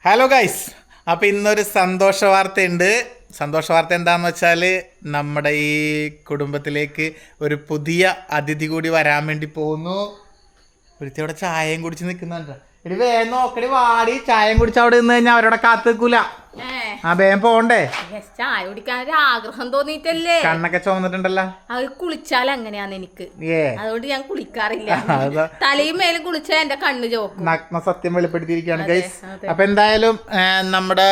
Hello guys, അപ്പോൾ ഇന്നൊരു സന്തോഷ വാർത്തയുണ്ട്. സന്തോഷ വാർത്ത എന്താണെന്ന് വെച്ചാൽ നമ്മുടെ ഈ കുടുംബത്തിലേക്ക് ഒരു പുതിയ അതിഥി കൂടി വരാൻ വേണ്ടി പോകുന്നു. ഒരുത്തിവിടെ ചായയും കുടിച്ച് നിൽക്കുന്നുണ്ട്. എടി വേഗം നോക്കടി, വാടി. ചായയും കുടിച്ച് അവിടെ നിന്ന് കഴിഞ്ഞാൽ അവരോടെ കാത്തു നിൽക്കൂല. ആ വേഗം പോണ്ടേ? ചായ കുടിക്കാൻ ഒരു ആഗ്രഹം തോന്നിട്ടല്ലേ. കണ്ണൊക്കെ ചോന്നിട്ടുണ്ടല്ലോ. അത് കുളിച്ചാൽ അങ്ങനെയാന്ന് എനിക്ക്. അതുകൊണ്ട് ഞാൻ കുളിക്കാറില്ല. തലയും മേലും കുളിച്ചാൽ എന്റെ കണ്ണ് ചോക്കും. നഗ്ന സത്യം വെളിപ്പെടുത്തിയിരിക്കുകയാണ് ഗൈസ്. അപ്പൊ എന്തായാലും നമ്മുടെ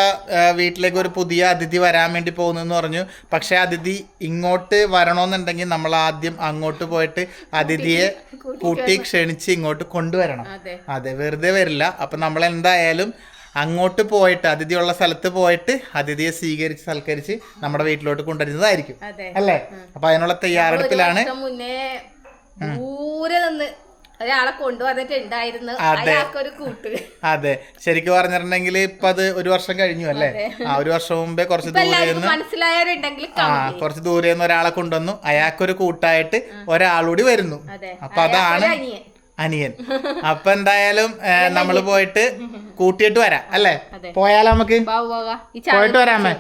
വീട്ടിലേക്ക് ഒരു പുതിയ അതിഥി വരാൻ വേണ്ടി പോകുന്നെന്ന് പറഞ്ഞു. പക്ഷെ അതിഥി ഇങ്ങോട്ട് വരണമെന്നുണ്ടെങ്കിൽ നമ്മൾ ആദ്യം അങ്ങോട്ട് പോയിട്ട് അതിഥിയെ കൂട്ടി ക്ഷണിച്ച് ഇങ്ങോട്ട് കൊണ്ടുവരണം. അതെ, വെറുതെ വരില്ല. അപ്പൊ നമ്മൾ എന്തായാലും അങ്ങോട്ട് പോയിട്ട് അതിഥിയുള്ള സ്ഥലത്ത് പോയിട്ട് അതിഥിയെ സ്വീകരിച്ച് സൽക്കരിച്ച് നമ്മുടെ വീട്ടിലോട്ട് കൊണ്ടുവരുന്നതായിരിക്കും അല്ലേ? അപ്പൊ അതിനുള്ള തയ്യാറെടുപ്പിലാണ്. മുന്നേ ദൂരെ നിന്ന് ഒരാളെ കൊണ്ടുവന്നിട്ടുണ്ടായിരുന്നു. അതെ, ശരിക്കും പറഞ്ഞിട്ടുണ്ടെങ്കിൽ ഇപ്പൊ അത് ഒരു വർഷം കഴിഞ്ഞു അല്ലേ? ഒരു വർഷം മുമ്പേ കുറച്ച് കുറച്ച് ദൂരെ നിന്ന് ഒരാളെ കൊണ്ടുവന്നു. അയാൾക്കൊരു കൂട്ടായിട്ട് ഒരാളൂടി വരുന്നു. അപ്പൊ അതാണ് അനിയൻ. അപ്പൊ എന്തായാലും നമ്മള് പോയിട്ട് കൂട്ടിയിട്ട് വരാം അല്ലേ? പോയാലോ? നമുക്ക് പോയിട്ട് വരാമേ.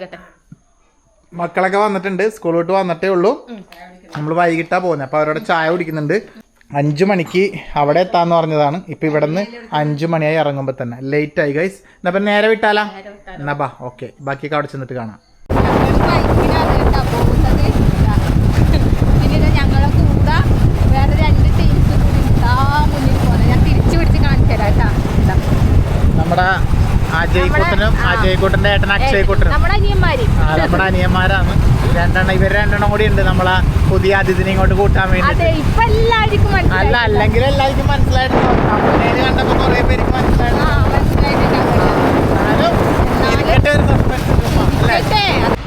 മക്കളൊക്കെ വന്നിട്ടുണ്ട്, സ്കൂൾ വിട്ട് വന്നിട്ടേ ഉള്ളൂ. നമ്മൾ വൈകിട്ടാ പോകുന്നത്. അപ്പൊ അവരോട് ചായ കുടിക്കുന്നുണ്ട്. 5 മണിക്ക് അവിടെ എത്താന്ന് പറഞ്ഞതാണ്. ഇപ്പൊ ഇവിടെ നിന്ന് 5 മണിയായി ഇറങ്ങുമ്പോ തന്നെ ലേറ്റ് ആയി ഗൈസ്. എന്നാ നേരെ വിട്ടാലാ? എന്നാ ബാ, ഓക്കെ. ബാക്കിയൊക്കെ അവിടെ ചെന്നിട്ട് കാണാം. നമ്മുടെ അജയ്ക്കുട്ടന്റെ ഏട്ടൻ അക്ഷയ്ക്കുട്ടനും നമ്മുടെ അനിയന്മാരാണ്. ഇവർ രണ്ടെണ്ണം കൂടി ഉണ്ട് നമ്മളെ പുതിയ അതിഥിനെ ഇങ്ങോട്ട് കൂട്ടാൻ വേണ്ടി. അല്ല, അല്ലെങ്കിൽ എല്ലാവർക്കും മനസ്സിലായിട്ടുണ്ടാവും. കമ്പനിയിൽ കണ്ടപ്പോ കുറെ പേർക്ക് മനസ്സിലായിട്ടുണ്ടാവും.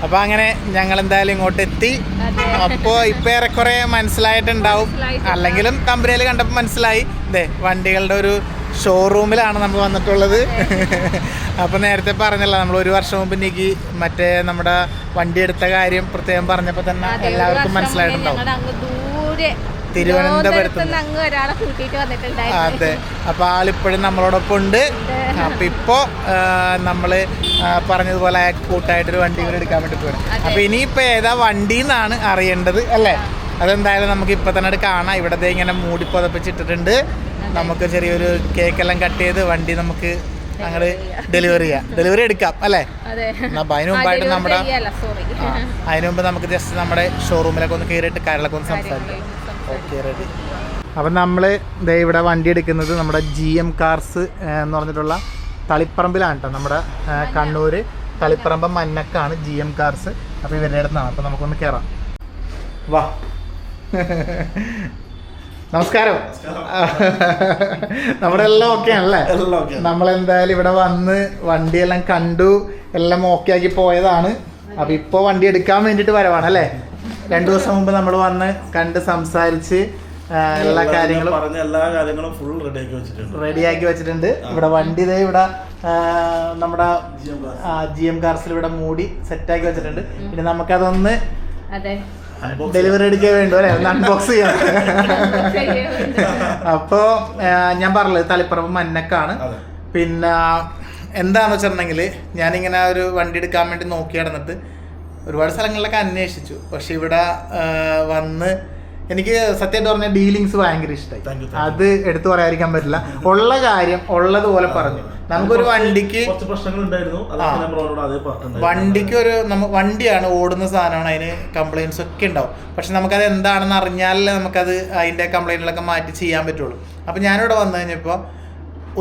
അപ്പൊ അങ്ങനെ ഞങ്ങൾ എന്തായാലും ഇങ്ങോട്ട് എത്തി. അപ്പോ ഇപ്പൊ ഏറെക്കുറെ മനസ്സിലായിട്ടുണ്ടാവും. അല്ലെങ്കിലും കമ്പനിയിൽ കണ്ടപ്പോ മനസ്സിലായി. ഇതേ വണ്ടികളുടെ ഒരു ഷോറൂമിലാണ് നമ്മൾ വന്നിട്ടുള്ളത്. അപ്പൊ നേരത്തെ പറഞ്ഞല്ലോ, നമ്മൾ ഒരു വർഷം മുമ്പ് എനിക്ക് മറ്റേ നമ്മുടെ വണ്ടി എടുത്ത കാര്യം പ്രത്യേകം പറഞ്ഞപ്പോ തന്നെ എല്ലാവർക്കും മനസ്സിലായിട്ടുണ്ടാവും. തിരുവനന്തപുരത്ത്. അതെ, അപ്പൊ ആളിപ്പോഴും നമ്മളോടൊപ്പം ഉണ്ട്. അപ്പൊ ഇപ്പോ നമ്മള് പറഞ്ഞതുപോലെ കൂട്ടായിട്ടൊരു വണ്ടി കൂടെ എടുക്കാൻ വേണ്ടി പോകണം. അപ്പൊ ഇനിയിപ്പോ ഏതാ വണ്ടി എന്നാണ് അറിയേണ്ടത് അല്ലേ? അതെന്തായാലും നമുക്ക് ഇപ്പൊ തന്നെ കാണാം. ഇവിടെ ഇങ്ങനെ മൂടി പുതപ്പിച്ചിട്ടിട്ടുണ്ട്. നമുക്ക് ചെറിയൊരു കേക്കെല്ലാം കട്ട് ചെയ്ത് വണ്ടി നമുക്ക് അങ്ങോട്ട് ഡെലിവറി എടുക്കാം അല്ലേ? അതിന് മുമ്പായിട്ട് അതിന് മുമ്പ് നമുക്ക് ജസ്റ്റ് നമ്മുടെ ഷോറൂമിലൊക്കെ ഒന്ന് കയറിയിട്ട് കാര്യങ്ങളൊക്കെ ഒന്ന് സംസാരിക്കാം. Okay, ready. അപ്പം നമ്മൾ ഇവിടെ വണ്ടി എടുക്കുന്നത് നമ്മുടെ GM കാർസ് എന്ന് പറഞ്ഞിട്ടുള്ള തളിപ്പറമ്പിലാണ് കേട്ടോ. നമ്മുടെ കണ്ണൂർ തളിപ്പറമ്പ് മന്നക്കാണ് GM കാർസ്. അപ്പോൾ ഇവരുടെ അടുത്താണ്. അപ്പോൾ നമുക്കൊന്ന് കയറാം. വാ, നമസ്കാരം. നമ്മുടെ എല്ലാം ഓക്കെ ആണല്ലേ? നമ്മളെന്തായാലും ഇവിടെ വന്ന് വണ്ടിയെല്ലാം കണ്ടു, എല്ലാം ഓക്കെ ആക്കി പോയതാണ്. അപ്പൊ ഇപ്പൊ വണ്ടി എടുക്കാൻ വേണ്ടിട്ട് വരവാണ് അല്ലേ? 2 ദിവസം മുമ്പ് നമ്മൾ വന്ന് കണ്ട് സംസാരിച്ച് എല്ലാ കാര്യങ്ങളും ഫുൾ റെഡിയാക്കി വെച്ചിട്ടുണ്ട്. ഇവിടെ വണ്ടി ഇവിടെ നമ്മുടെ GM കാർസിൽ ഇവിടെ മൂടി സെറ്റാക്കി വെച്ചിട്ടുണ്ട്. പിന്നെ നമുക്കതൊന്ന് ഡെലിവറി എടുക്കാൻ വേണ്ടു അല്ലെ? ഒന്ന് അൺബോക്സ് ചെയ്യാം. അപ്പോ ഞാൻ പറഞ്ഞത് തളിപ്പറമ്പ് മന്നക്കാണ്. പിന്നെ എന്താന്ന് വെച്ചിട്ടുണ്ടെങ്കിൽ ഞാനിങ്ങനെ ഒരു വണ്ടി എടുക്കാൻ വേണ്ടി നോക്കി നടന്നിട്ട് ഒരുപാട് സ്ഥലങ്ങളിലൊക്കെ അന്വേഷിച്ചു. പക്ഷെ ഇവിടെ വന്ന് എനിക്ക് സത്യമായിട്ട് പറഞ്ഞ ഡീലിങ്സ് ഭയങ്കര ഇഷ്ടമായി. അത് എടുത്തു പറയാതിരിക്കാൻ പറ്റില്ല. ഉള്ള കാര്യം ഉള്ളതുപോലെ പറഞ്ഞു. നമുക്കൊരു വണ്ടിക്ക് ഒരു വണ്ടിയാണ്, ഓടുന്ന സാധനമാണ്, അതിന് കംപ്ലയിൻസ് ഒക്കെ ഉണ്ടാവും. പക്ഷെ നമുക്കത് എന്താണെന്ന് അറിഞ്ഞാലേ നമുക്കത് അതിൻ്റെ കംപ്ലയിൻറ്റുകളൊക്കെ മാറ്റി ചെയ്യാൻ പറ്റുള്ളൂ. അപ്പം ഞാനിവിടെ വന്നു കഴിഞ്ഞപ്പോൾ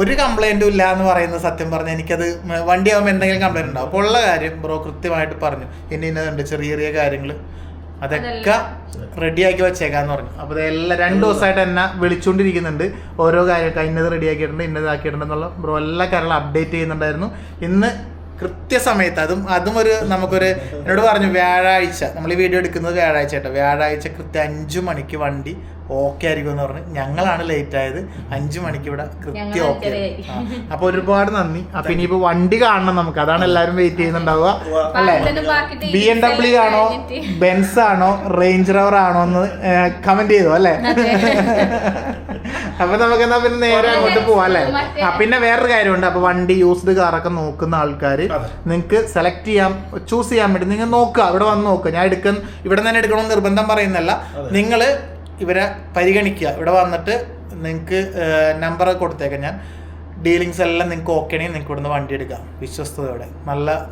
ഒരു കംപ്ലയിൻറ്റും ഇല്ല എന്ന് പറയുന്നത് സത്യം പറഞ്ഞാൽ എനിക്കത് വണ്ടിയാകുമ്പോൾ എന്തെങ്കിലും കംപ്ലയിൻറ്റ് ഉണ്ടാവും. അപ്പോൾ ഉള്ള കാര്യം ബ്രോ കൃത്യമായിട്ട് പറഞ്ഞു. ഇന്നതുണ്ട് ചെറിയ ചെറിയ കാര്യങ്ങൾ, അതൊക്കെ റെഡിയാക്കി വെച്ചേക്കാന്ന് പറഞ്ഞു. അപ്പോൾ ഇതെല്ലാം 2 ദിവസമായിട്ട് എന്നെ വിളിച്ചുകൊണ്ടിരിക്കുന്നുണ്ട്. ഓരോ കാര്യമൊക്കെ ഇന്നത് റെഡിയാക്കിയിട്ടുണ്ട്, ഇന്നതാക്കിയിട്ടുണ്ടെന്നുള്ള ബ്രോ എല്ലാ കാര്യങ്ങളും അപ്ഡേറ്റ് ചെയ്യുന്നുണ്ടായിരുന്നു. ഇന്ന് കൃത്യസമയത്ത് അതും നമുക്കൊരു എന്നോട് പറഞ്ഞു വ്യാഴാഴ്ച, നമ്മൾ ഈ വീഡിയോ എടുക്കുന്നത് വ്യാഴാഴ്ച കേട്ടോ. വ്യാഴാഴ്ച കൃത്യം 5 മണിക്ക് വണ്ടി ഓക്കെ ആയിരിക്കും എന്ന് പറഞ്ഞു. ഞങ്ങളാണ് ലേറ്റ് ആയത്. 5 മണിക്ക് ഇവിടെ കൃത്യം ഓക്കെ. അപ്പൊ ഒരുപാട് നന്ദി. അപ്പൊ ഇനിയിപ്പോ വണ്ടി കാണണം നമുക്ക്. അതാണ് എല്ലാവരും വെയിറ്റ് ചെയ്യുന്നുണ്ടാവുക അല്ലെ? BMW ആണോ, ബെൻസ് ആണോ, റേഞ്ച് റോവർ ആണോ എന്ന് കമന്റ് ചെയ്തു അല്ലെ? അപ്പൊ നമുക്ക് എന്നാ പിന്നെ നേരെ അങ്ങോട്ട് പോവാം അല്ലേ. പിന്നെ വേറൊരു കാര്യമുണ്ട്. അപ്പൊ വണ്ടി യൂസ്ഡ് കാറൊക്കെ നോക്കുന്ന ആൾക്കാർ നിങ്ങൾക്ക് സെലക്ട് ചെയ്യാൻ ചൂസ് ചെയ്യാൻ വേണ്ടി നിങ്ങൾ നോക്കുക, ഇവിടെ വന്ന് നോക്കുക. ഞാൻ ഇവിടെ തന്നെ എടുക്കണമെന്ന് നിർബന്ധം പറയുന്നല്ല, നിങ്ങൾ ഇവരെ പരിഗണിക്കുക. ഇവിടെ വന്നിട്ട് നിങ്ങൾക്ക് നമ്പർ കൊടുത്തേക്കാം. ഞാൻ ഡീലിങ്സ് എല്ലാം നിങ്ങൾക്ക് ഓക്കെ ആണെങ്കിൽ നിങ്ങൾക്ക് ഇവിടുന്ന് വണ്ടി എടുക്കാം വിശ്വസ്തയോടെ.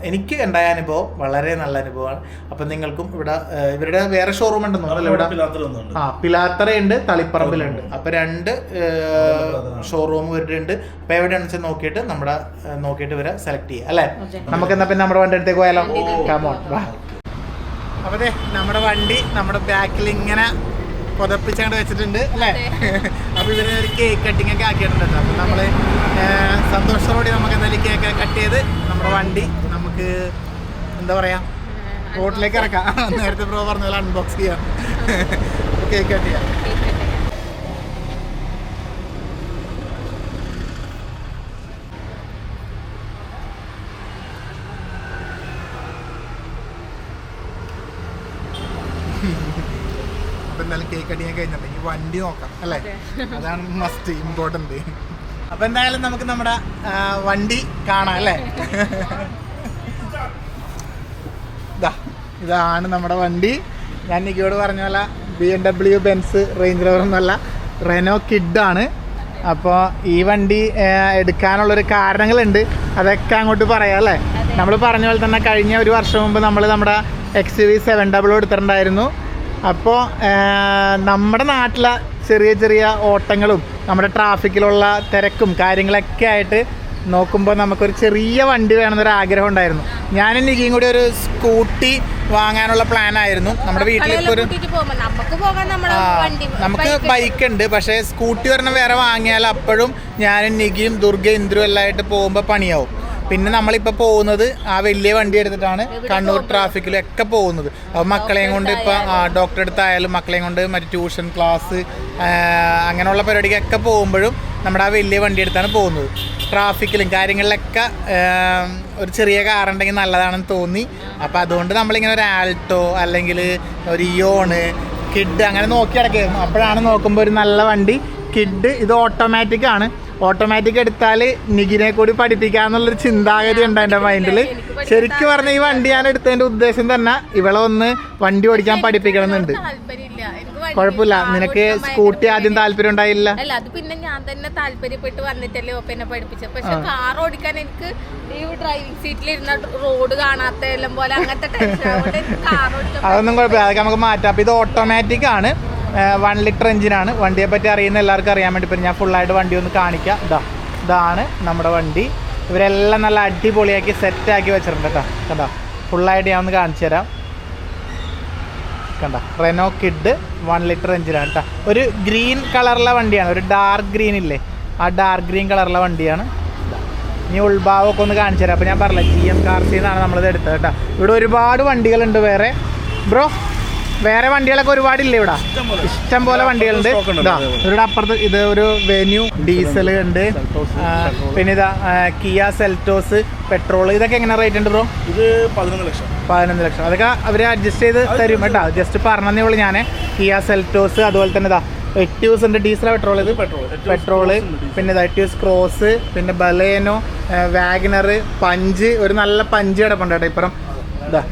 എനിക്ക് ഉണ്ടായ അനുഭവം വളരെ നല്ല അനുഭവമാണ്. അപ്പം നിങ്ങൾക്കും ഇവിടെ ഇവരുടെ വേറെ ഷോറൂം ഉണ്ടെന്ന് തോന്നുന്നു ഇവിടെ. പിലാത്തറയുണ്ട്, തളിപ്പറമ്പിലുണ്ട്. അപ്പം 2 ഷോറൂം ഇവരുണ്ട്. അപ്പം എവിടെയാണെന്ന് വെച്ചാൽ നോക്കിയിട്ട് ഇവരെ സെലക്ട് ചെയ്യുക അല്ലേ. നമുക്ക് എന്നാ പിന്നെ നമ്മുടെ വണ്ടി അടുത്തേക്ക് പോയാലോ. കമോൺ വാ. അപ്പോൾ നമ്മുടെ വണ്ടി നമ്മുടെ ബാക്കിൽ ഇങ്ങനെ പുതപ്പിച്ചങ്ങോട്ട് വെച്ചിട്ടുണ്ട് അല്ലേ. അപ്പോൾ ഇവര് ഒരു കേക്ക് കട്ടിങ് ഒക്കെ ആക്കിയിട്ടുണ്ട്. അപ്പോൾ നമ്മൾ സന്തോഷത്തോടെ നമുക്ക് എന്തായാലും കേക്ക് കട്ട് ചെയ്ത് നമ്മുടെ വണ്ടി നമുക്ക് എന്താ പറയാ റോഡിലേക്ക് ഇറക്കാം. നേരത്തെ ബ്രോ പറഞ്ഞ പോലെ അൺബോക്സ് ചെയ്യാം, കേക്ക് കട്ട് ചെയ്യാം. അപ്പം എന്തായാലും കേക്ക് കട്ടിങ് കഴിഞ്ഞിട്ടുണ്ടെങ്കിൽ വണ്ടി നോക്കാം അല്ലേ. അതാണ് മസ്റ്റ് ഇമ്പോർട്ടൻറ്റ്. അപ്പം എന്തായാലും നമുക്ക് നമ്മുടെ വണ്ടി കാണാം അല്ലേ. ഇതാണ് നമ്മുടെ വണ്ടി. ഞാൻ നിക്കോട് പറഞ്ഞ പോലെ BMW ബെൻസ് റേഞ്ച് റോവർ എന്നല്ല, റെനോ കിഡാണ്. അപ്പോൾ ഈ വണ്ടി എടുക്കാനുള്ളൊരു കാരണങ്ങളുണ്ട്, അതൊക്കെ അങ്ങോട്ട് പറയാം അല്ലേ. നമ്മൾ പറഞ്ഞ പോലെ തന്നെ കഴിഞ്ഞ ഒരു വർഷം മുമ്പ് നമ്മൾ നമ്മുടെ XUV 700 എടുത്തിട്ടുണ്ടായിരുന്നു. അപ്പോൾ നമ്മുടെ നാട്ടിലെ ചെറിയ ചെറിയ ഓട്ടങ്ങളും നമ്മുടെ ട്രാഫിക്കിലുള്ള തിരക്കും കാര്യങ്ങളൊക്കെ ആയിട്ട് നോക്കുമ്പോൾ നമുക്കൊരു ചെറിയ വണ്ടി വേണമെന്നൊരു ആഗ്രഹം ഉണ്ടായിരുന്നു. ഞാനും നിക്കിയും കൂടി ഒരു സ്കൂട്ടി വാങ്ങാനുള്ള പ്ലാൻ ആയിരുന്നു. നമ്മുടെ വീട്ടിലിപ്പോൾ ഒരു നമുക്ക് ബൈക്ക് ഉണ്ട്, പക്ഷേ സ്കൂട്ടി ഒരെണ്ണം വേറെ വാങ്ങിയാൽ അപ്പോഴും ഞാനും നിക്കിയും ദുർഗ ഇന്ദ്രു എല്ലാം ആയിട്ട് പോകുമ്പോൾ പണിയാവും. പിന്നെ നമ്മളിപ്പോൾ പോകുന്നത് ആ വലിയ വണ്ടി എടുത്തിട്ടാണ് കണ്ണൂർ ട്രാഫിക്കിലൊക്കെ പോകുന്നത്. അപ്പോൾ മക്കളെയും കൊണ്ട് ഇപ്പോൾ ഡോക്ടറെ അടുത്തായാലും മക്കളെയും കൊണ്ട് മറ്റു ട്യൂഷൻ ക്ലാസ് അങ്ങനെയുള്ള പരിപാടിക്കൊക്കെ പോകുമ്പോഴും നമ്മുടെ ആ വലിയ വണ്ടി എടുത്താണ് പോകുന്നത്. ട്രാഫിക്കിലും കാര്യങ്ങളിലൊക്കെ ഒരു ചെറിയ കാറുണ്ടെങ്കിൽ നല്ലതാണെന്ന് തോന്നി. അപ്പോൾ അതുകൊണ്ട് നമ്മളിങ്ങനെ ഒരു ആൾട്ടോ അല്ലെങ്കിൽ ഒരു ഇയോണ് കിഡ് അങ്ങനെ നോക്കി കിടക്കുകയായിരുന്നു. അപ്പോഴാണ് നോക്കുമ്പോൾ ഒരു നല്ല വണ്ടി കിഡ്. ഇത് ഓട്ടോമാറ്റിക്കാണ്. ഓട്ടോമാറ്റിക് എടുത്താൽ നികിനെ കൂടി പഠിപ്പിക്കാന്നുള്ളൊരു ചിന്താഗതി ഉണ്ട് എൻ്റെ മൈൻഡിൽ. ശരിക്കും പറഞ്ഞ ഈ വണ്ടി ഞാൻ എടുത്തതിൻ്റെ ഉദ്ദേശം തന്നെ ഇവളെ ഒന്ന് വണ്ടി ഓടിക്കാൻ പഠിപ്പിക്കണമെന്നുണ്ട്. കുഴപ്പമില്ല, നിനക്ക് സ്കൂട്ടി ആദ്യം താല്പര്യം ഉണ്ടായില്ല. അല്ല, അത് പിന്നെ ഞാൻ തന്നെ താല്പര്യപ്പെട്ട് വന്നിട്ടല്ലേ ഓപ്പനെ പഠിപ്പിച്ചത്. പക്ഷെ കാർ ഓടിക്കാൻ എനിക്ക് ഈ ഡ്രൈവിംഗ് സീറ്റിലിരുന്ന റോഡ് കാണാത്ത എല്ലാം പോലെ അങ്ങനത്തെ അതൊന്നും കുഴപ്പമില്ല, അതൊക്കെ നമുക്ക് മാറ്റാം. അപ്പോൾ ഇത് ഓട്ടോമാറ്റിക് ആണ്, 1 ലിറ്റർ എഞ്ചിനാണ്. വണ്ടിയെ പറ്റി അറിയുന്ന എല്ലാവർക്കും അറിയാൻ വേണ്ടി പിന്നെ ഞാൻ ഫുള്ളായിട്ട് വണ്ടി ഒന്ന് കാണിക്കാം. ഇതാണ് നമ്മുടെ വണ്ടി. ഇവരെല്ലാം നല്ല അടിപൊളിയാക്കി സെറ്റാക്കി വെച്ചിട്ടുണ്ട് കേട്ടോ. കണ്ടോ, ഫുള്ളായിട്ട് ഞാൻ ഒന്ന് കാണിച്ചു തരാം. കണ്ട, റെനോ കിഡ് 1 ലിറ്റർ എഞ്ചിനാണ് കേട്ടോ. ഒരു ഗ്രീൻ കളറുള്ള വണ്ടിയാണ്, ഒരു ഡാർക്ക് ഗ്രീൻ ഇല്ലേ, ആ ഡാർക്ക് ഗ്രീൻ കളറുള്ള വണ്ടിയാണ്. ഇനി ഉൾഭാവമൊക്കെ ഒന്ന് കാണിച്ചു തരാം. അപ്പോൾ ഞാൻ പറഞ്ഞില്ല, GM കാർസിൽ നിന്നാണ് നമ്മളിത് എടുത്തത് കേട്ടോ. ഇവിടെ ഒരുപാട് വണ്ടികളുണ്ട് വേറെ. ബ്രോ, വേറെ വണ്ടികളൊക്കെ ഒരുപാടില്ലേ ഇവിടെ? ഇഷ്ടം പോലെ വണ്ടികളുണ്ട്. ഇവിടെ അപ്പുറത്ത് ഇത് ഒരു വെന്യൂ ഡീസൽ ഉണ്ട്, പിന്നെ ഇതാ കിയ സെൽറ്റോസ് പെട്രോൾ. ഇതൊക്കെ എങ്ങനെ റേറ്റ് ഉണ്ട് ബ്രോ? ഇത് 11 ലക്ഷം. അതൊക്കെ അവർ അഡ്ജസ്റ്റ് ചെയ്ത് തരും കേട്ടോ. ജസ്റ്റ് പറഞ്ഞതേ ഉള്ളൂ ഞാൻ. കിയ സെൽറ്റോസ്, അതുപോലെ തന്നെ ഇതാ എറ്റ്യൂസ് ഉണ്ട്, ഡീസൽ പെട്രോൾ. ഇത് പെട്രോള്, പിന്നെ ഇതാ എറ്റ്യൂസ് ക്രോസ്, പിന്നെ ബലേനോ, വാഗനർ, പഞ്ച്. ഒരു നല്ല പഞ്ച് കിടപ്പുണ്ട് കേട്ടോ ഇപ്പുറം. ഇതാ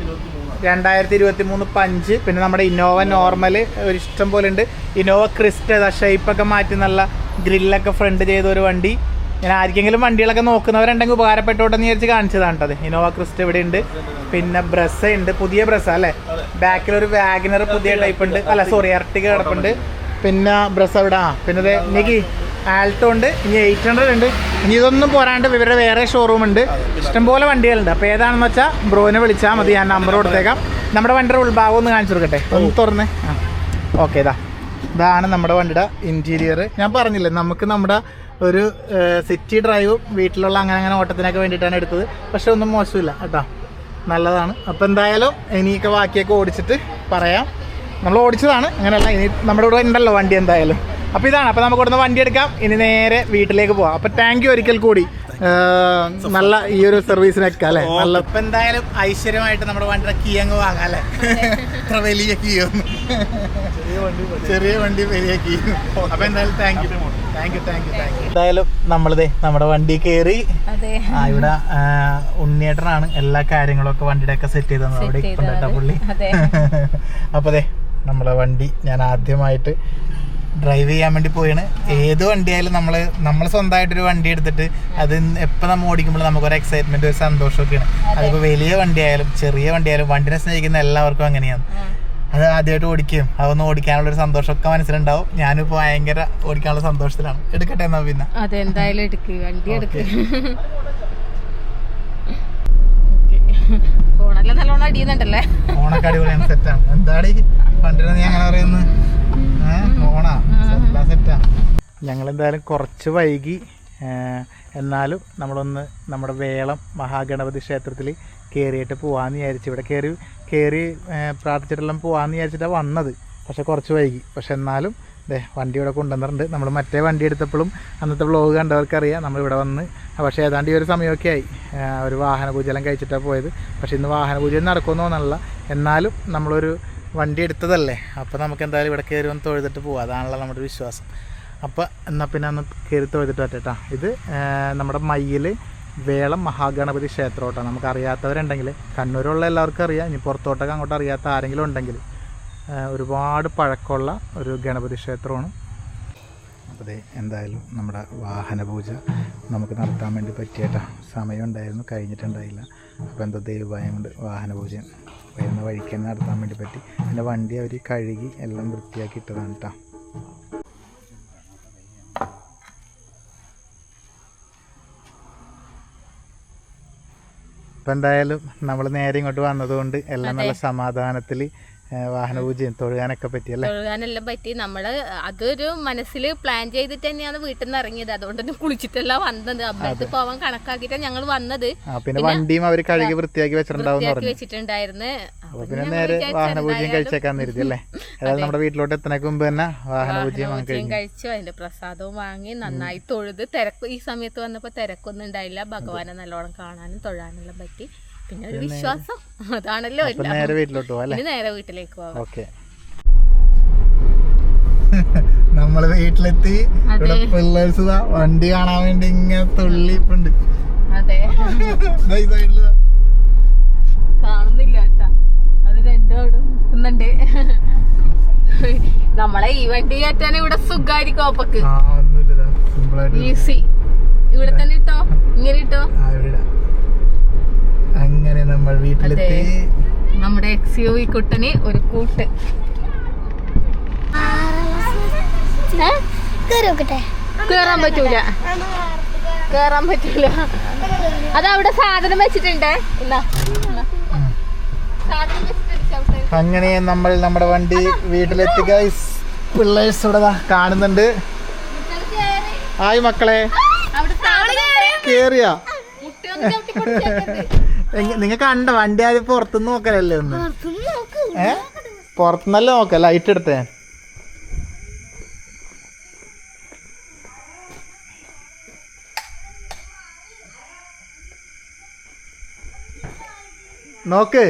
2023 പഞ്ച്. പിന്നെ നമ്മുടെ ഇന്നോവ നോർമൽ ഒരു ഇഷ്ടം പോലെ ഉണ്ട്. ഇന്നോവ ക്രിസ്റ്റ ഷേപ്പൊക്കെ മാറ്റി നല്ല ഗ്രില്ലൊക്കെ ഫ്രണ്ട് ചെയ്ത ഒരു വണ്ടി. ഞാൻ ആർക്കെങ്കിലും വണ്ടികളൊക്കെ നോക്കുന്നവരുണ്ടെങ്കിൽ ഉപകാരപ്പെട്ടോട്ടെന്ന് വിചാരിച്ച് കാണിച്ചതാണ് കേട്ടത്. ഇന്നോവ ക്രിസ്റ്റ ഇവിടെ ഉണ്ട്. പിന്നെ ബ്രസ ഉണ്ട്, പുതിയ ബ്രസ അല്ലേ. ബാക്കിലൊരു വാഗനർ പുതിയ ടൈപ്പ് ഉണ്ട്, അല്ല സോറി എർട്ടിക കിടപ്പുണ്ട്. പിന്നെ ബ്രസ ഇവിടെ. പിന്നെ എനിക്ക് ആൾട്ടോ ഉണ്ട്, ഇനി 800 ഉണ്ട്. ഇനി ഇതൊന്നും പോരാണ്ട് ഇവരുടെ വേറെ ഷോറൂം ഉണ്ട്, ഇഷ്ടംപോലെ വണ്ടികളുണ്ട്. അപ്പോൾ ഏതാണെന്ന് വെച്ചാൽ ബ്രോനെ വിളിച്ചാൽ മതി, ഞാൻ നമ്പർ കൊടുത്തേക്കാം. നമ്മുടെ വണ്ടിയുടെ ഉൾഭാഗം ഒന്ന് കാണിച്ചു കൊടുക്കട്ടെ, ഒന്ന് തുറന്ന്. ഓക്കെ, ഇതാണ് നമ്മുടെ വണ്ടിയുടെ ഇൻറ്റീരിയർ. ഞാൻ പറഞ്ഞില്ലേ, നമുക്ക് നമ്മുടെ ഒരു സിറ്റി ഡ്രൈവും വീട്ടിലുള്ള അങ്ങനെ ഓട്ടത്തിനൊക്കെ വേണ്ടിയിട്ടാണ് എടുത്തത്. പക്ഷെ ഒന്നും മോശമില്ല കേട്ടോ, നല്ലതാണ്. അപ്പോൾ എന്തായാലും ഇനിയൊക്കെ ബാക്കിയൊക്കെ ഓടിച്ചിട്ട് പറയാം. നമ്മൾ ഓടിച്ചതാണ്, അങ്ങനെയല്ല, ഇനി നമ്മുടെ കൂടെ ഉണ്ടല്ലോ വണ്ടി എന്തായാലും. അപ്പോൾ ഇതാണ്. അപ്പോൾ നമുക്ക് ഇവിടുന്ന് വണ്ടി എടുക്കാം, ഇനി നേരെ വീട്ടിലേക്ക് പോവാം. അപ്പോൾ താങ്ക് യു ഒരിക്കൽ കൂടി നല്ല ഈ ഒരു സർവീസിനൊക്കെ അല്ലേ. നല്ല ഇപ്പം എന്തായാലും ഐശ്വര്യമായിട്ട് നമ്മുടെ വണ്ടിയുടെ കീ അങ്ങ് വാങ്ങാം അല്ലേ. ഇത്ര വലിയ കീ ഒന്നും, ചെറിയ വണ്ടി വലിയ കീ. അപ്പോൾ എന്തായാലും താങ്ക് യു. എന്തായാലും നമ്മളിതേ നമ്മുടെ വണ്ടി കയറി. ഇവിടെ ഉണ്ണിയേട്ടനാണ് എല്ലാ കാര്യങ്ങളൊക്കെ വണ്ടിയുടെ ഒക്കെ സെറ്റ് ചെയ്തത്. അവിടെ ഇപ്പുണ്ടോ പുള്ളി. അപ്പൊ അതെ നമ്മളെ വണ്ടി ഞാൻ ആദ്യമായിട്ട് ഡ്രൈവ് ചെയ്യാൻ വേണ്ടി പോയാണ്. ഏത് വണ്ടിയായാലും നമ്മൾ സ്വന്തമായിട്ടൊരു വണ്ടി എടുത്തിട്ട് അത് എപ്പോൾ നമ്മൾ ഓടിക്കുമ്പോൾ നമുക്കൊരു എക്സൈറ്റ്മെന്റ്, ഒരു സന്തോഷമൊക്കെയാണ്. അതിപ്പോൾ വലിയ വണ്ടിയായാലും ചെറിയ വണ്ടിയായാലും വണ്ടിനെ സ്നേഹിക്കുന്ന എല്ലാവർക്കും അങ്ങനെയാണ്. അത് ആദ്യമായിട്ട് ഓടിക്കും, അതൊന്ന് ഓടിക്കാനുള്ളൊരു സന്തോഷമൊക്കെ മനസ്സിലുണ്ടാവും. ഞാനിപ്പോൾ ഭയങ്കര ഓടിക്കാനുള്ള സന്തോഷത്തിലാണ്. എടുക്കട്ടെ എന്നാ പിന്നെ. അതെന്തായാലും എടുക്ക്, വണ്ടി എടുക്ക്. ഫോണെല്ലാം നല്ലോണം അടിയുന്നുണ്ടല്ലേ? ഫോണൊക്കെ അടിപൊളിയാണ്, സെറ്റാണ്. എന്താണ് വണ്ടിനെ നീ അങ്ങനെ പറയുന്നത്? ഫോണാ സെറ്റാ. ഞങ്ങളെന്തായാലും കുറച്ച് വൈകി, എന്നാലും നമ്മളൊന്ന് നമ്മുടെ വേളം മഹാഗണപതി ക്ഷേത്രത്തിൽ കയറിയിട്ട് പോകാമെന്ന് വിചാരിച്ചു. ഇവിടെ കയറി പ്രാർത്ഥിച്ചിട്ടെല്ലാം പോകാമെന്ന് വിചാരിച്ചിട്ടാണ് വന്നത്. പക്ഷെ കുറച്ച് വൈകി. പക്ഷെ എന്നാലും വണ്ടി ഇവിടെ കൊണ്ടുവന്നിട്ടുണ്ട്. നമ്മൾ മറ്റേ വണ്ടി എടുത്തപ്പോഴും അന്നത്തെ വ്ളോഗ് കണ്ടവർക്കറിയാം നമ്മളിവിടെ വന്ന്. പക്ഷേ ഏതാണ്ട് ഈ ഒരു സമയമൊക്കെ ആയി. ഒരു വാഹന പൂജയെല്ലാം കഴിച്ചിട്ടാണ് പോയത്. പക്ഷേ ഇന്ന് വാഹന പൂജ നടക്കുമെന്ന് തോന്നണില്ല. എന്നാലും നമ്മളൊരു വണ്ടി എടുത്തതല്ലേ, അപ്പോൾ നമുക്ക് എന്തായാലും ഇവിടെ കയറി വന്ന് തൊഴുതിട്ട് പോകാം. അതാണല്ലോ നമ്മുടെ വിശ്വാസം. അപ്പോൾ എന്നാൽ പിന്നെ അന്ന് കയറി തൊഴുതിട്ട് പറ്റേട്ടാ. ഇത് നമ്മുടെ മയ്യിൽ വേളം മഹാഗണപതി ക്ഷേത്രമായിട്ടാണ്. നമുക്ക് അറിയാത്തവരുണ്ടെങ്കിൽ, കണ്ണൂരുള്ള എല്ലാവർക്കും അറിയാം. ഇനി പുറത്തോട്ടൊക്കെ അങ്ങോട്ട് അറിയാത്ത ആരെങ്കിലും ഉണ്ടെങ്കിൽ ഒരുപാട് പഴക്കമുള്ള ഒരു ഗണപതി ക്ഷേത്രമാണ്. അപ്പോൾ എന്തായാലും നമ്മുടെ വാഹന പൂജ നമുക്ക് നടത്താൻ വേണ്ടി പറ്റിയേട്ടാ. സമയം ഉണ്ടായിരുന്നു, കഴിഞ്ഞിട്ടുണ്ടായില്ല. അപ്പോൾ എന്തോ ദൈവഭയം കൊണ്ട് വാഹന പൂജ വരുന്ന വഴിക്ക് തന്നെ നടത്താൻ വേണ്ടി പറ്റി. പിന്നെ വണ്ടി അവർ കഴുകി എല്ലാം വൃത്തിയാക്കി ഇട്ടതാണ് കേട്ടോ. അപ്പം എന്തായാലും നമ്മൾ നേരെ ഇങ്ങോട്ട് വന്നതുകൊണ്ട് എല്ലാം നല്ല സമാധാനത്തിൽ വാഹന പൂജയും തൊഴുകാനൊക്കെ പറ്റിയല്ലേ? തൊഴുകാനെല്ലാം പറ്റി. നമ്മള് അതൊരു മനസ്സിൽ പ്ലാൻ ചെയ്തിട്ട് തന്നെയാണ് വീട്ടിൽ നിന്ന് ഇറങ്ങിയത്. അതുകൊണ്ട് തന്നെ കുളിച്ചിട്ടെല്ലാം വന്നത്. അമ്പലത്തിൽ പോവാൻ കണക്കാക്കിയിട്ടാണ് ഞങ്ങൾ വന്നത്. പിന്നെ വണ്ടിയും അവർ കഴുകി വൃത്തിയാക്കി വെച്ചിട്ടുണ്ടായിരുന്നു. പിന്നെ നേരെ വാഹന പൂജയും കഴിച്ചേക്കാന്ന് കരുതി അല്ലേ? അതായത് നമ്മുടെ വീട്ടിലോട്ട് എത്തണേക്ക് മുമ്പ് തന്നെ വാഹന പൂജയും കഴിച്ചു. അതിന്റെ പ്രസാദവും വാങ്ങി നന്നായി തൊഴുത്. തിരക്ക് ഈ സമയത്ത് വന്നപ്പോ തിരക്കൊന്നും ഉണ്ടായില്ല. ഭഗവാനെ നല്ലോണം കാണാനും തൊഴാനെല്ലാം പറ്റി. പിന്നെ ഒരു വിശ്വാസം, അതാണല്ലോ. നേരെ വീട്ടിലോട്ട് പോവാം. നേരെ വീട്ടിലേക്ക് പോവാം. ഓക്കെ, നമ്മള് വീട്ടിലെത്തി. ഇവിടെ പിള്ളേഴ്സ് വണ്ടി കാണാൻ വേണ്ടി ഇങ്ങനെ തുള്ളിപ്പുണ്ട്. അതെ, കാണുന്നില്ല കേട്ടാ, അത് രണ്ടും അവിടെ നിൽക്കുന്നുണ്ട്. നമ്മളെ ഈ വണ്ടി കയറ്റാൻ ഇവിടെ സുഖായിരിക്കും. അപ്പൊക്ക് ഈസി. ഇവിടെ തന്നെ ഇട്ടോ, ഇങ്ങനെ ഇട്ടോ. അങ്ങനെ നമ്മൾ വീട്ടിലെത്തി. നമ്മുടെ XUV കുട്ടന് ഒരു കൂട്ട്. കേറാൻ പറ്റൂല, കേറാൻ പറ്റൂല. അതവിടെ സാധനം വെച്ചിട്ടുണ്ട്. അങ്ങനെ നമ്മൾ നമ്മുടെ വണ്ടി വീട്ടിലെത്തി ഗൈസ്. പിള്ളേഴ്സ് ഇവിടെ കാണുന്നുണ്ട്. ഹായ് മക്കളെ, കേറിയാ? നിങ്ങ കണ്ട വണ്ടി ആദ്യം പുറത്തുനിന്ന് നോക്കലല്ലേ? ഒന്ന് പുറത്തുനിന്നല്ലേ നോക്ക, ലൈറ്റ് എടുത്തേ. നോക്ക്,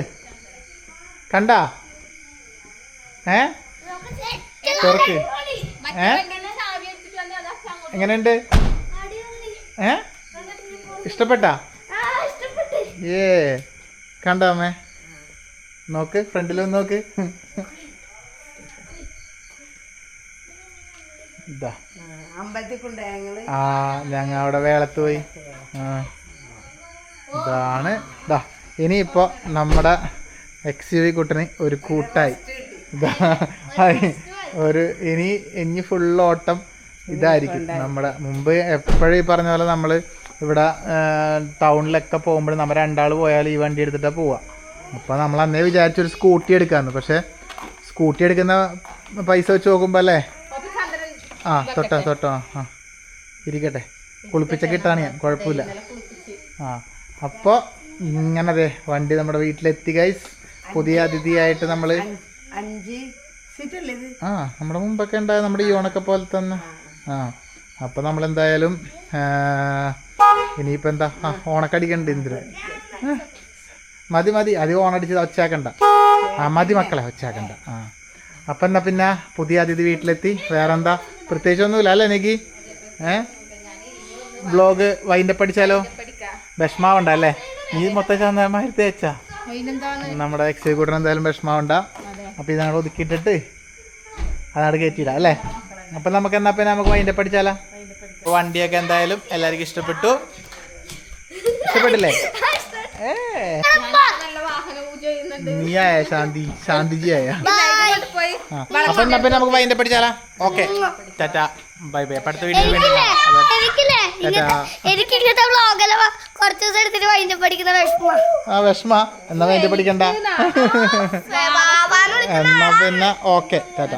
കണ്ടാ? തുറക്ക്. എങ്ങനെയുണ്ട്? ഇഷ്ടപ്പെട്ടാ? കണ്ടോ അമ്മേ? നോക്ക്, ഫ്രണ്ടിലൊന്ന് നോക്ക്. ഇതാ ഞങ്ങ അവിടെ വേളത്ത് പോയി. ഇതാണ് ഇതാ. ഇനിയിപ്പോ നമ്മുടെ XUV കുട്ടന് ഒരു കൂട്ടായി. ഇനി ഫുൾ ഓട്ടം ഇതായിരിക്കും. നമ്മുടെ മുമ്പ് എപ്പോഴും ഈ പറഞ്ഞ പോലെ നമ്മൾ ഇവിടെ ടൗണിലൊക്കെ പോകുമ്പോൾ നമ്മൾ രണ്ടാൾ പോയാൽ ഈ വണ്ടി എടുത്തിട്ടാണ് പോവുക. അപ്പോൾ നമ്മൾ അന്നേ വിചാരിച്ചൊരു സ്കൂട്ടി എടുക്കാമെന്ന്. പക്ഷേ സ്കൂട്ടി എടുക്കുന്ന പൈസ വെച്ച് നോക്കുമ്പോൾ അല്ലേ? തൊട്ടോ ഇരിക്കട്ടെ, കുളിപ്പിച്ചൊക്കെ ഇട്ടാണ് ഞാൻ, കുഴപ്പമില്ല. അപ്പോൾ ഇങ്ങനെ വണ്ടി നമ്മുടെ വീട്ടിലെത്തി ഗൈസ്. പുതിയ അതിഥിയായിട്ട് നമ്മൾ നമ്മുടെ മുമ്പൊക്കെ ഉണ്ടായ നമ്മുടെ ഈ ഓണൊക്കെ പോലെ തന്നെ. അപ്പോൾ നമ്മളെന്തായാലും ഇനിയിപ്പോൾ എന്താ, ഓണക്കടിക്കണ്ട്. എന്തിന് മതി അത് ഓണടിച്ച് ഒച്ചാക്കണ്ട. മതി മക്കളെ, ഒച്ചാക്കണ്ട. അപ്പം എന്നാ പിന്നെ പുതിയ അതിഥി വീട്ടിലെത്തി. വേറെന്താ പ്രത്യേകിച്ചൊന്നുമില്ല അല്ലേ? എനിക്ക് ബ്ലോഗ് വൈൻഡപ്പ് പഠിച്ചാലോ? വിഷമാവണ്ടല്ലേ? നീ മൊത്തം ചന്ദനമാരി തേച്ചാ നമ്മുടെ എക്സിക്യൂട്ടർ എന്തായാലും വിഷമാവണ്ട. അപ്പൊ ഇതങ്ങോട്ട് ഒതുക്കിയിട്ടിട്ട് അതങ്ങോട്ട് കയറ്റിയിടാം അല്ലേ? അപ്പൊ നമുക്ക് എന്നാ പിന്നെ നമുക്ക് വൈൻഡപ്പ് പഠിച്ചാലോ? വണ്ടിയൊക്കെ എന്തായാലും എല്ലാവർക്കും ഇഷ്ടപ്പെട്ടു. ഇഷ്ടപ്പെട്ടില്ലേ? നീയായ ശാന്തിജിയായ. അപ്പൊ എന്നാ പിന്നെ നമുക്ക് വൈൻഡപ്പ് പഠിച്ചാലോ? Okay, tata, bye bye. അടുത്ത വീഡിയോ വിഷമ എന്നാ വൈൻഡപ്പ് പഠിക്കണ്ട. എന്നാ പിന്നെ ഓക്കെ, ടാറ്റാ.